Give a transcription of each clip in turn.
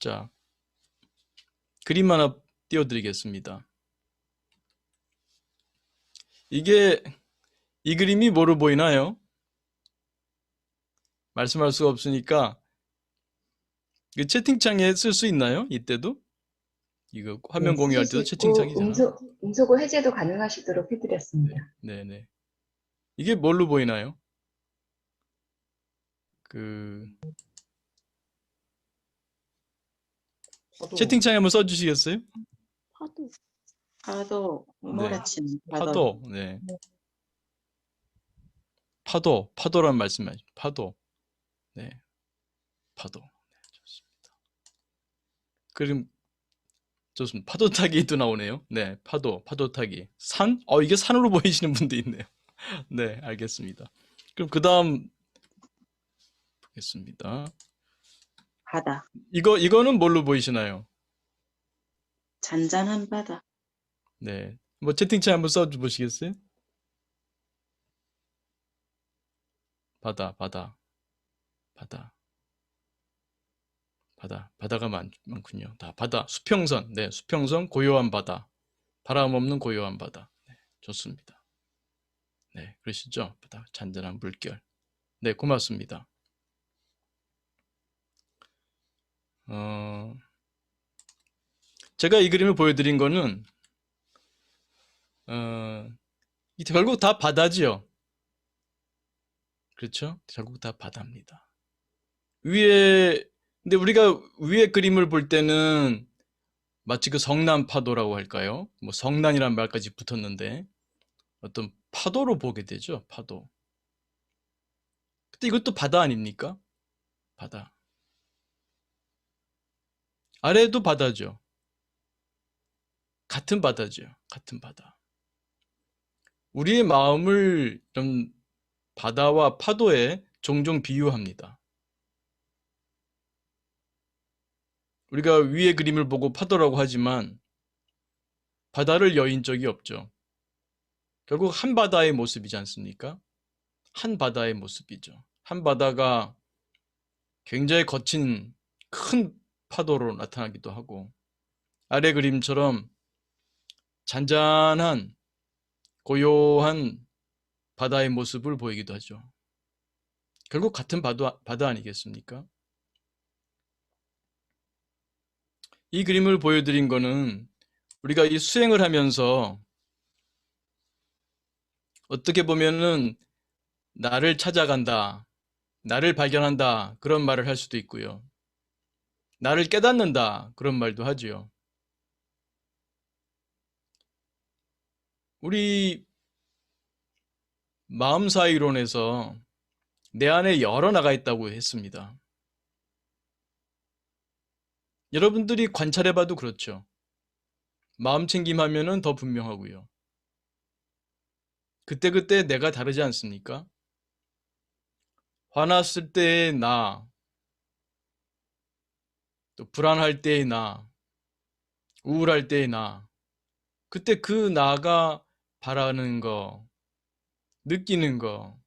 자, 그림 하나 띄워드리겠습니다. 이 그림이 뭐로 보이나요? 말씀할 수가 없으니까 그 채팅창에 쓸 수 있나요? 이때도? 이거 화면 네, 쓰실 공유할 수 때도 있고 채팅창이잖아. 음소거 해제도 가능하시도록 해드렸습니다. 네네. 이게 뭘로 보이나요? 채팅창에 한번 써주시겠어요? 파도, 네. 몰아치는 파도. 네. 파도란 말씀하죠. 파도. 네. 파도. 네, 좋습니다. 그럼 좋습니다. 파도 타기도 나오네요. 네, 파도 타기. 산? 이게 산으로 보이시는 분도 있네요. 네, 알겠습니다. 그럼 그 다음 보겠습니다. 바다, 이거는 뭘로 보이시나요? 잔잔한 바다, 네. 뭐 채팅창 한번 써보시겠어요? 바다가 많군요. 다 바다, 수평선. 네, 수평선, 고요한 바다. 바람 없는 고요한 바다. 네, 좋습니다. 네, 그러시죠? 바다, 잔잔한 물결. 네, 고맙습니다. 제가 이 그림을 보여드린 거는 결국 다 바다지요. 그렇죠? 결국 다 바다입니다. 근데 우리가 위에 그림을 볼 때는 마치 그 성난 파도라고 할까요? 뭐 성난이란 말까지 붙었는데 어떤 파도로 보게 되죠. 파도. 근데 이것도 바다 아닙니까? 바다. 아래도 바다죠. 같은 바다죠. 같은 바다. 우리의 마음을 좀 바다와 파도에 종종 비유합니다. 우리가 위의 그림을 보고 파도라고 하지만 바다를 여인 적이 없죠. 결국 한 바다의 모습이지 않습니까? 한 바다의 모습이죠. 한 바다가 굉장히 거친 큰 파도로 나타나기도 하고 아래 그림처럼 잔잔한 고요한 바다의 모습을 보이기도 하죠. 결국 같은 바다 아니겠습니까? 이 그림을 보여드린 거는 우리가 이 수행을 하면서 어떻게 보면은 나를 찾아간다, 나를 발견한다 그런 말을 할 수도 있고요. 나를 깨닫는다 그런 말도 하지요. 우리 마음사이론에서 내 안에 열어 나가 있다고 했습니다. 여러분들이 관찰해봐도 그렇죠. 마음 챙김하면은 더 분명하고요. 그때그때 내가 다르지 않습니까? 화났을 때의 나, 또 불안할 때의 나, 우울할 때의 나, 그때 그 나가 바라는 거, 느끼는 거,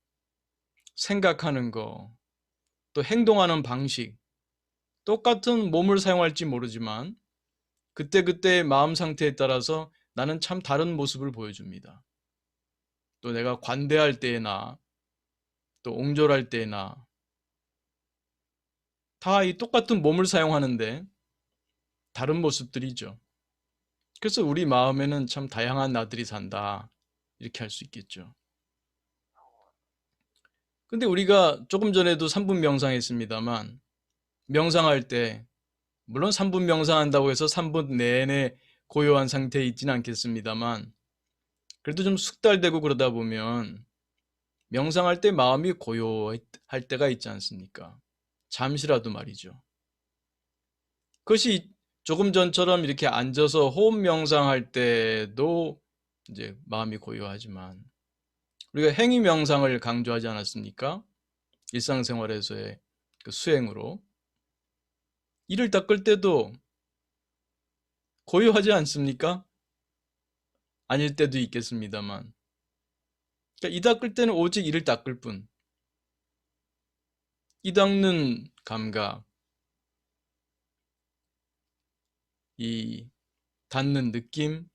생각하는 거, 또 행동하는 방식, 똑같은 몸을 사용할지 모르지만 그때그때의 마음 상태에 따라서 나는 참 다른 모습을 보여줍니다. 또 내가 관대할 때의 나, 또 옹졸할 때의 나, 다 이 똑같은 몸을 사용하는데 다른 모습들이죠. 그래서 우리 마음에는 참 다양한 나들이 산다. 이렇게 할 수 있겠죠. 근데 우리가 조금 전에도 3분 명상했습니다만 명상할 때 물론 3분 명상한다고 해서 3분 내내 고요한 상태에 있지는 않겠습니다만 그래도 좀 숙달되고 그러다 보면 명상할 때 마음이 고요할 때가 있지 않습니까? 잠시라도 말이죠. 그것이 조금 전처럼 이렇게 앉아서 호흡 명상할 때도 이제 마음이 고요하지만 우리가 행위 명상을 강조하지 않았습니까? 일상생활에서의 그 수행으로 이를 닦을 때도 고요하지 않습니까? 아닐 때도 있겠습니다만 그러니까 이 닦을 때는 오직 이를 닦을 뿐 이 닦는 감각 이 닿는 느낌,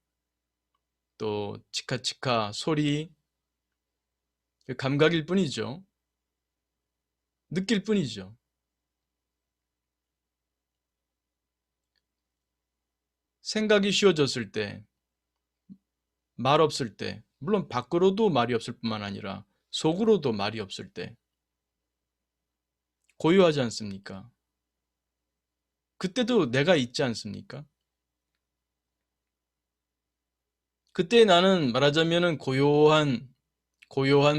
또 치카치카 소리, 그 감각일 뿐이죠. 느낄 뿐이죠. 생각이 쉬워졌을 때, 말 없을 때, 물론 밖으로도 말이 없을 뿐만 아니라 속으로도 말이 없을 때 고요하지 않습니까? 그때도 내가 있지 않습니까? 그때 나는 말하자면은 고요한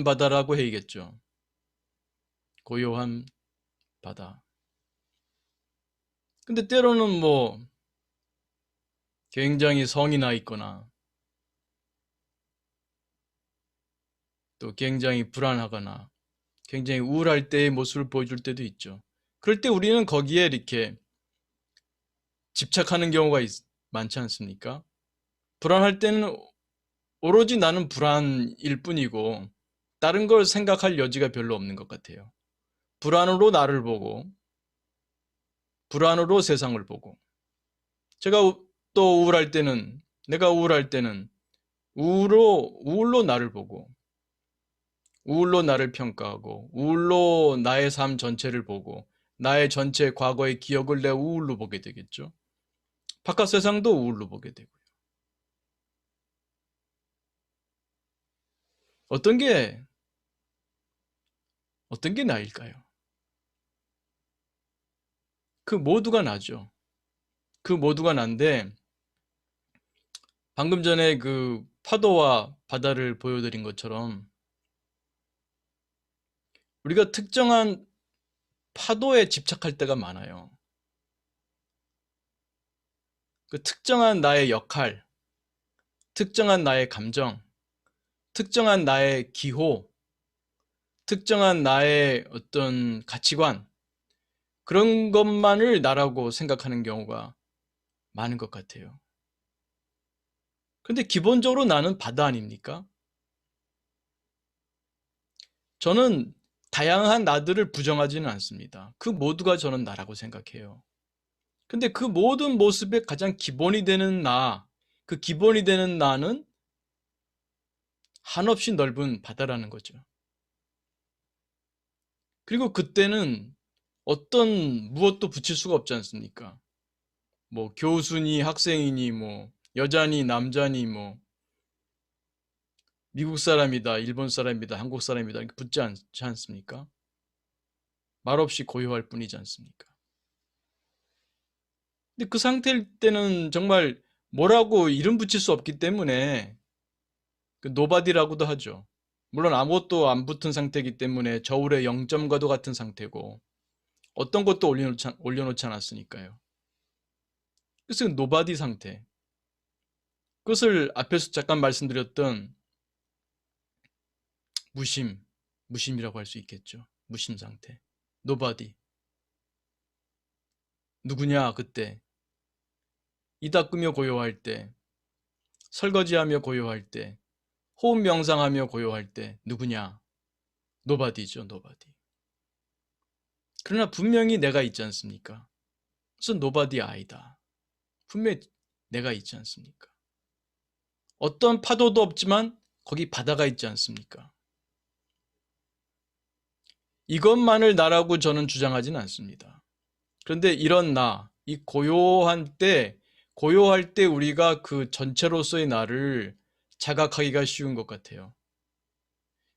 바다라고 해야겠죠. 고요한 바다. 근데 때로는 뭐 굉장히 성이 나 있거나 또 굉장히 불안하거나 굉장히 우울할 때의 모습을 보여줄 때도 있죠. 그럴 때 우리는 거기에 이렇게 집착하는 경우가 많지 않습니까? 불안할 때는 오로지 나는 불안일 뿐이고 다른 걸 생각할 여지가 별로 없는 것 같아요. 불안으로 나를 보고 불안으로 세상을 보고 제가 또 내가 우울할 때는 우울로 나를 보고 우울로 나를 평가하고 우울로 나의 삶 전체를 보고 나의 전체 과거의 기억을 내 우울로 보게 되겠죠. 바깥 세상도 우울로 보게 되고요. 어떤 게 나일까요? 그 모두가 나죠. 그 모두가 난데 방금 전에 그 파도와 바다를 보여드린 것처럼 우리가 특정한 파도에 집착할 때가 많아요. 그 특정한 나의 역할, 특정한 나의 감정, 특정한 나의 기호, 특정한 나의 어떤 가치관, 그런 것만을 나라고 생각하는 경우가 많은 것 같아요. 근데 기본적으로 나는 바다 아닙니까? 저는 다양한 나들을 부정하지는 않습니다. 그 모두가 저는 나라고 생각해요. 근데 그 모든 모습의 가장 기본이 되는 그 기본이 되는 나는 한없이 넓은 바다라는 거죠. 그리고 그때는 무엇도 붙일 수가 없지 않습니까? 뭐 교수니 학생이니 뭐 여자니 남자니 뭐 미국 사람이다, 일본 사람이다, 한국 사람이다 이렇게 붙지 않지 않습니까? 말없이 고요할 뿐이지 않습니까? 근데 그 상태일 때는 정말 뭐라고 이름 붙일 수 없기 때문에 그 노바디라고도 하죠. 물론 아무것도 안 붙은 상태이기 때문에 저울의 0점과도 같은 상태고 어떤 것도 올려놓지 않았으니까요. 그래서 노바디 상태. 그것을 앞에서 잠깐 말씀드렸던 무심이라고 할 수 있겠죠. 무심 상태. 노바디. 누구냐 그때. 이 닦으며 고요할 때, 설거지하며 고요할 때, 호흡 명상하며 고요할 때 누구냐? 노바디죠, 노바디. 그러나 분명히 내가 있지 않습니까? 그래서 노바디 아이다. 분명히 내가 있지 않습니까? 어떤 파도도 없지만 거기 바다가 있지 않습니까? 이것만을 나라고 저는 주장하지는 않습니다. 그런데 이런 이 고요할 때 우리가 그 전체로서의 나를 자각하기가 쉬운 것 같아요.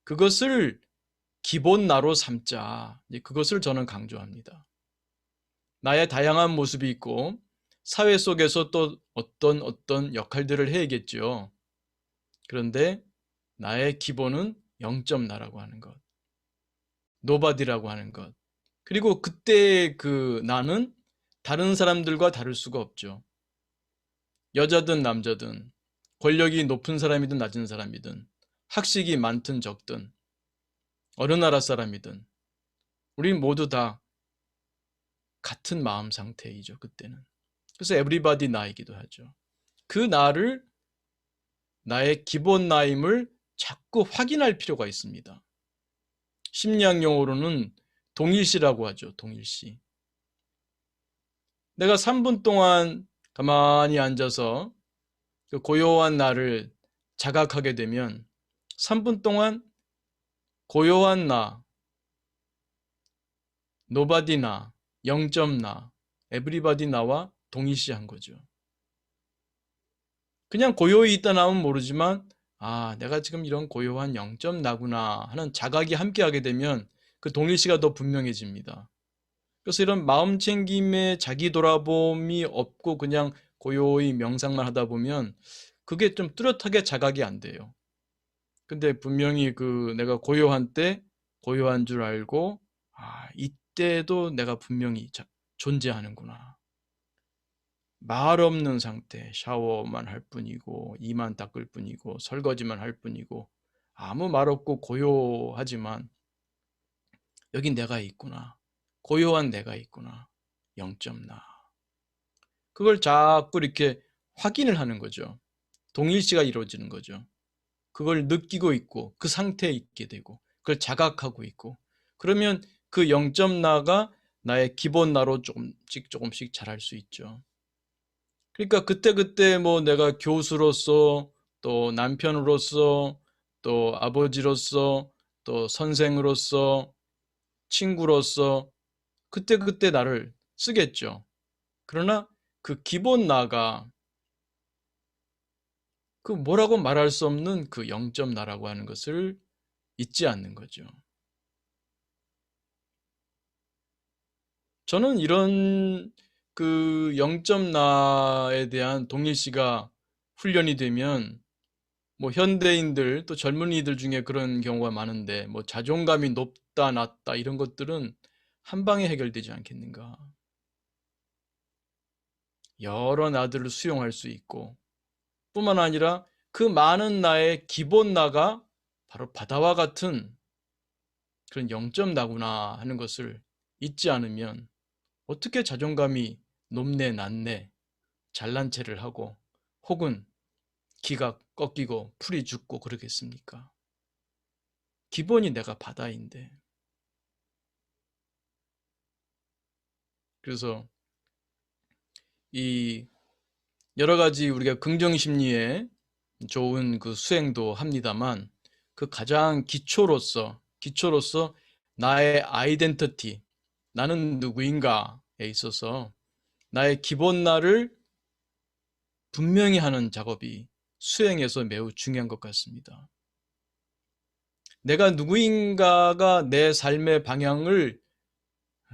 그것을 기본 나로 삼자. 그것을 저는 강조합니다. 나의 다양한 모습이 있고 사회 속에서 또 어떤 역할들을 해야겠죠. 그런데 나의 기본은 0점 나라고 하는 것. 노바디라고 하는 것. 그리고 그때 그 나는 다른 사람들과 다를 수가 없죠. 여자든 남자든 권력이 높은 사람이든 낮은 사람이든 학식이 많든 적든 어느 나라 사람이든 우리 모두 다 같은 마음 상태이죠. 그때는. 그래서 에브리바디 나이기도 하죠. 그 나의 기본 나임을 자꾸 확인할 필요가 있습니다. 심리학 용어로는 동일시라고 하죠. 동일시. 내가 3분 동안 가만히 앉아서 그 고요한 나를 자각하게 되면 3분 동안 고요한 나, 노바디 나, 영점 나, 에브리바디 나와 동일시한 거죠. 그냥 고요히 있다 나면 모르지만 아, 내가 지금 이런 고요한 영점 나구나 하는 자각이 함께하게 되면 그 동일시가 더 분명해집니다. 그래서 이런 마음 챙김에 자기 돌아봄이 없고 그냥 고요히 명상만 하다 보면 그게 좀 뚜렷하게 자각이 안 돼요. 근데 분명히 그 내가 고요한 때 고요한 줄 알고 아, 이때도 내가 분명히 존재하는구나. 말 없는 상태, 샤워만 할 뿐이고 이만 닦을 뿐이고 설거지만 할 뿐이고 아무 말 없고 고요하지만 여기 내가 있구나. 고요한 내가 있구나. 영점 나. 그걸 자꾸 이렇게 확인을 하는 거죠. 동일시가 이루어지는 거죠. 그걸 느끼고 있고 그 상태에 있게 되고 그걸 자각하고 있고 그러면 그 영점 나가 나의 기본 나로 조금씩 자랄 수 있죠. 그러니까 그때그때 뭐 내가 교수로서 또 남편으로서 또 아버지로서 또 선생으로서 친구로서 그때그때 나를 쓰겠죠. 그러나 그 기본 나가 그 뭐라고 말할 수 없는 그 영점 나라고 하는 것을 잊지 않는 거죠. 저는 이런 그 영점 나에 대한 동일시가 훈련이 되면 뭐 현대인들 또 젊은이들 중에 그런 경우가 많은데 뭐 자존감이 높다 낮다 이런 것들은 한 방에 해결되지 않겠는가. 여러 나들을 수용할 수 있고 뿐만 아니라 그 많은 나의 기본 나가 바로 바다와 같은 그런 영점 나구나 하는 것을 잊지 않으면 어떻게 자존감이 높네 낮네 잘난 체를 하고 혹은 기가 꺾이고 풀이 죽고 그러겠습니까? 기본이 내가 바다인데. 그래서 이 여러 가지 우리가 긍정 심리에 좋은 그 수행도 합니다만 그 가장 기초로서 나의 아이덴티티, 나는 누구인가에 있어서 나의 기본 나를 분명히 하는 작업이 수행에서 매우 중요한 것 같습니다. 내가 누구인가가 내 삶의 방향을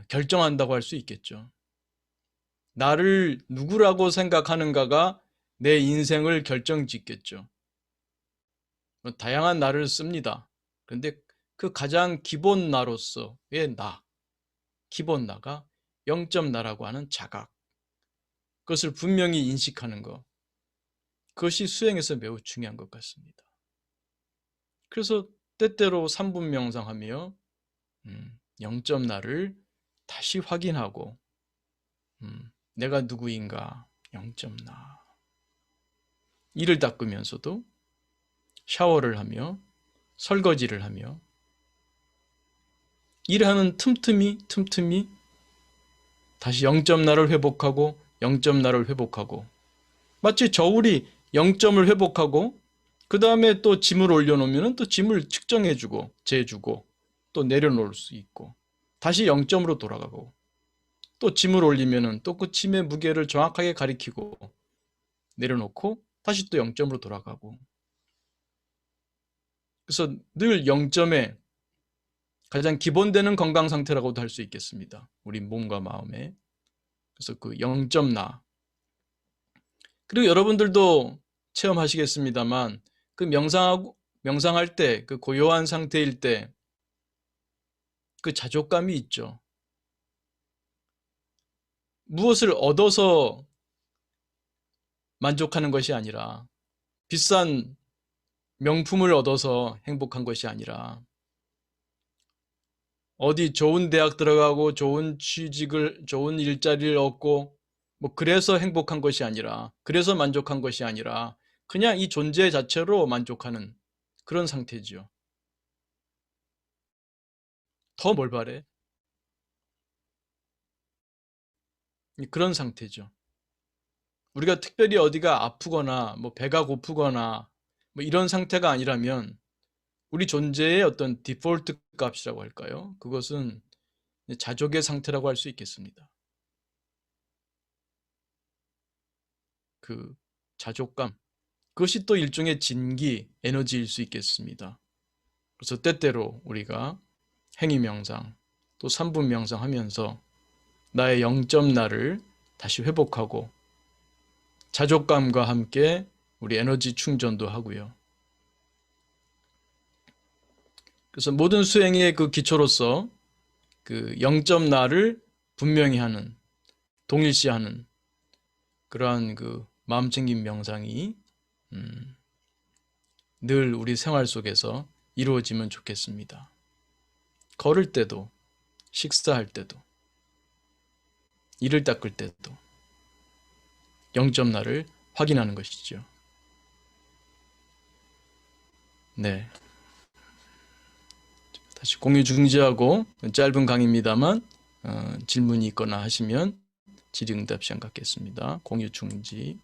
결정한다고 할 수 있겠죠. 나를 누구라고 생각하는가가 내 인생을 결정짓겠죠. 다양한 나를 씁니다. 그런데 그 가장 기본 나로서의 나, 기본 나가 영점 나라고 하는 자각, 그것을 분명히 인식하는 것, 그것이 수행에서 매우 중요한 것 같습니다. 그래서 때때로 3분 명상하며 영점 나를 다시 확인하고 내가 누구인가 영점 나. 이를 닦으면서도 샤워를 하며 설거지를 하며 일하는 틈틈이 다시 영점 나를 회복하고 영점 나를 회복하고 마치 저울이 0점을 회복하고 그 다음에 또 짐을 올려놓으면 또 짐을 측정해주고 재주고 또 내려놓을 수 있고 다시 0점으로 돌아가고 또 짐을 올리면 또 그 짐의 무게를 정확하게 가리키고 내려놓고 다시 또 0점으로 돌아가고 그래서 늘 0점에 가장 기본되는 건강 상태라고도 할 수 있겠습니다. 우리 몸과 마음에. 그래서 그 0점 나. 그리고 여러분들도 체험하시겠습니다만 그 명상할 때 그 고요한 상태일 때 그 자족감이 있죠. 무엇을 얻어서 만족하는 것이 아니라 비싼 명품을 얻어서 행복한 것이 아니라 어디 좋은 대학 들어가고 좋은 좋은 일자리를 얻고 뭐 그래서 행복한 것이 아니라 그래서 만족한 것이 아니라 그냥 이 존재 자체로 만족하는 그런 상태지요. 더 뭘 바래? 그런 상태죠. 우리가 특별히 어디가 아프거나 뭐 배가 고프거나 뭐 이런 상태가 아니라면 우리 존재의 어떤 디폴트 값이라고 할까요? 그것은 자족의 상태라고 할 수 있겠습니다. 그 자족감, 그것이 또 일종의 진기, 에너지일 수 있겠습니다. 그래서 때때로 우리가 행위 명상, 또 3분 명상 하면서 나의 영점 나를 다시 회복하고 자족감과 함께 우리 에너지 충전도 하고요. 그래서 모든 수행의 그 기초로서 그 영점 나를 분명히 하는, 동일시하는 그러한 그 마음챙김 명상이 늘 우리 생활 속에서 이루어지면 좋겠습니다. 걸을 때도, 식사할 때도, 이를 닦을 때도 영점 나를 확인하는 것이죠. 네. 다시 공유 중지하고 짧은 강의입니다만 질문이 있거나 하시면 질의응답 시간 갖겠습니다. 공유 중지.